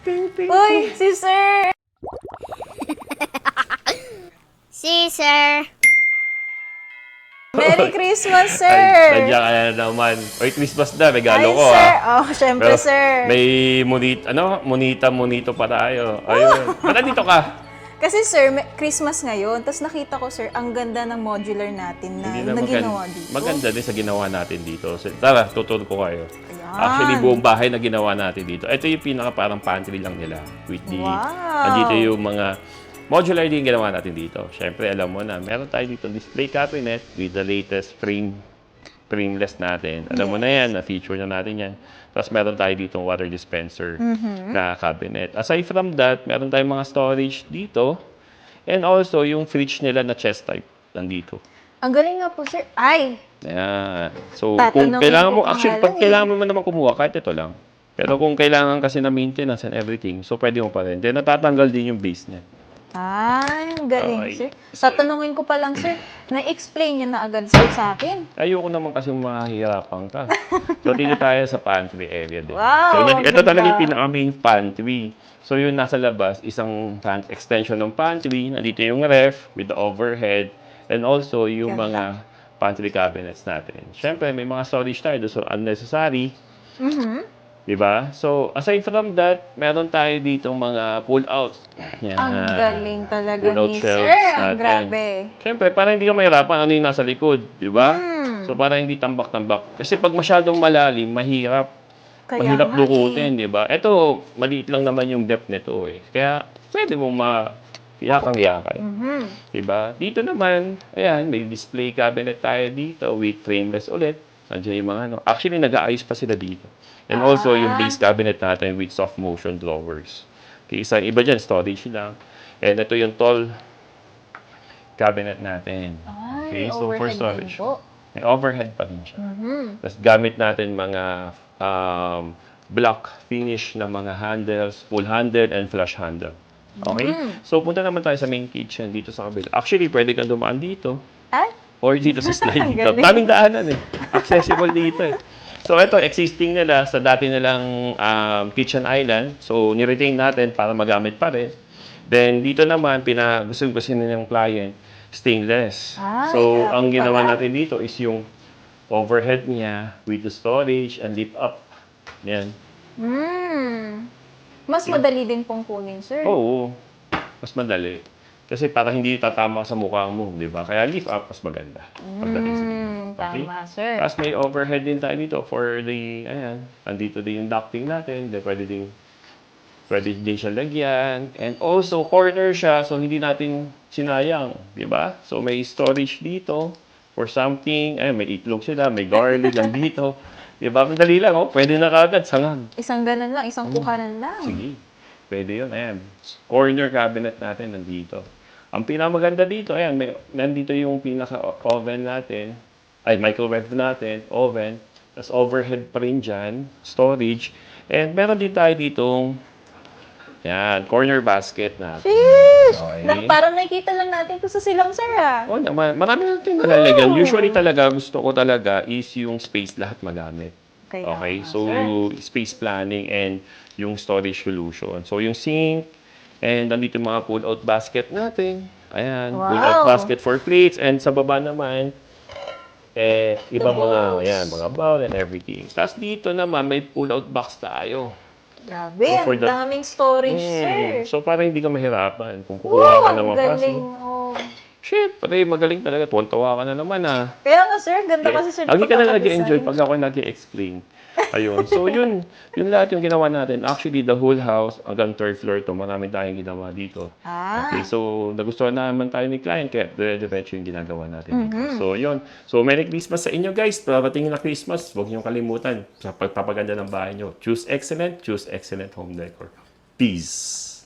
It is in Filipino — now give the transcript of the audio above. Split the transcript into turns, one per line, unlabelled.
Uy, si Sir!
Sir.
Merry Christmas,
Ay,
Sir!
nandiyan ka na naman. Oy, Christmas na, regalo
Ay,
ko
Sir!
ah.
Oh, syempre,
Pero
Sir.
may monito pa tayo. Ayun. Ba't nandito ka?
Kasi, Sir, Christmas ngayon. Tapos nakita ko, Sir, ang ganda ng modular natin na,
Hindi
na
na
ginawa dito.
maganda din sa ginawa natin dito. So, tara, tuturo ko kayo.
Ayan.
Actually, buong bahay na ginawa natin dito. Ito yung pinaka parang pantry lang nila. With the,
Wow.
andito yung mga modular din ginawa natin dito. Siyempre, alam mo na, meron tayo dito display cabinet with the latest frameless natin. Alam mo na yan, na-feature na natin yan. Tapos meron tayo dito water dispenser na cabinet. Aside from that, meron tayong mga storage dito. And also, yung fridge nila na chest type nandito.
Ang galing nga po, Sir. Ay!
Ayan. So, kung
Tatanungin
kailangan mo,
ko pa
actually,
nga
pag
lang eh.
kailangan mo naman kumuha, kahit ito lang. Pero kung kailangan kasi na maintenance and everything, so pwede mo pa rin. Then, natatanggal din yung base niya.
Ay, ang galing,
Okay.
Sir. Tatanungin ko pa lang, Sir. Na-explain niya na agad, Sir, sa akin.
Ayoko naman kasi mahihirapan ka. So, dito tayo sa pantry area din.
Wow,
So,
ang
ito talaga yung
ganda.
pinaka-main pantry. So, yung nasa labas, isang extension ng pantry. Nandito yung ref with the overhead. And also, yung
Ganda.
mga pantry cabinets natin. Siyempre, may mga storage tayo. So, unnecessary. Diba? So, aside from that, meron tayo ditong mga pull-out. Yan.
Ang galing talaga
Pull-out
ni
shelves
Sir. Ang
natin.
grabe.
Siyempre, para hindi ka mahirapan ano yung nasa likod. Diba? So, para hindi tambak-tambak. Kasi pag masyadong malalim, mahirap.
Kaya
Mahirap
nga
lukutin, di ba? Ito, maliit lang naman yung depth nito eh. Kaya, pwede mo yakang-yakay. Di ba? Dito naman, ayan, may display cabinet tayo dito with frameless ulit. Nandiyan yung mga ano. Actually, nag-aayos pa sila dito. And also, yung base cabinet natin with soft motion drawers. Okay, isa, iba dyan, storage lang. And ito yung tall cabinet natin.
Ay, overhead din po.
May overhead pa rin siya. Tapos gamit natin mga block finish na mga handles, full handle and flush handle. Okay? So, punta naman tayo sa main kitchen dito sa kabila. Actually, pwede kang dumaan dito
Ay,
or dito sa slide dito.
Galing.
Daming daanan eh. Accessible dito eh. So, ito, existing nila sa dati nilang kitchen island. So, niretain natin para magamit pa rin. Then, dito naman, gusto nilang client, stainless.
Ay,
So,
grabe
ang ginawa
pala.
natin dito is yung overhead niya with the storage and lift up. Yan.
Mas madali din pong kunin, Sir.
Oo. Mas madali. Kasi para hindi tatama sa mukha mo, di ba? Kaya lift up, mas maganda. Pagdating sa Okay?
Tama, Sir.
Tapos may overhead din tayo dito for the, ayan, andito din yung ducting natin. Then pwede din siya lagyan. And also, corner siya, so hindi natin sinayang, di ba? So may storage dito for something. Ayan, may itlog sila, may garlic lang dito. Di ba? Madali lang, oh. Pwede na kagad, sangag.
Isang ganun lang, isang kukanan lang.
Sige. Pwede yun. Ayan. Corner cabinet natin nandito. Ang pinamaganda dito, ayan, nandito yung pinaka-oven natin. Ay, microwave natin, oven. Tapos overhead pa rin dyan, storage. And meron din tayo ditong, yan, corner basket natin.
Sheesh!
Okay.
Parang nakikita lang natin ito sa silang, Sir, ah.
Oh, naman, marami natin nalalagyan. Usually talaga, gusto ko talaga is yung space lahat magamit.
Kaya
Okay,
nga,
so space planning and yung storage solution. So yung sink, and nandito yung mga pull-out basket natin. Ayan,
Wow.
pull-out basket for plates. And sa baba naman, ibang mga, ayan, mga bowl and everything. Tapos dito naman, may pull-out box tayo.
Grabe,
So, for
ang daming storage, Sir.
So para hindi ka mahirapan. Kung kukuha
Wow,
ka
ang
naman
galing,
kaso.
oh.
Shit, pare, magaling talaga. Tuwan-tuwa ka na naman ah.
Kaya nga, Sir, ganda kasi, Sir.
Lagi ka na
pagkakadesign.
nag-enjoy pag ako nag-explain. Ayun. So, yun lahat yung ginawa natin. Actually, the whole house, hanggang third floor to, marami tayong ginawa dito. Okay, so, nagustuhan naman tayo ni client, kaya diretso yung ginagawa natin dito. So, yun. So, Merry Christmas sa inyo, guys. Parating na Christmas, huwag niyong kalimutan sa pagpapaganda ng bahay niyo. Choose excellent home decor. Peace!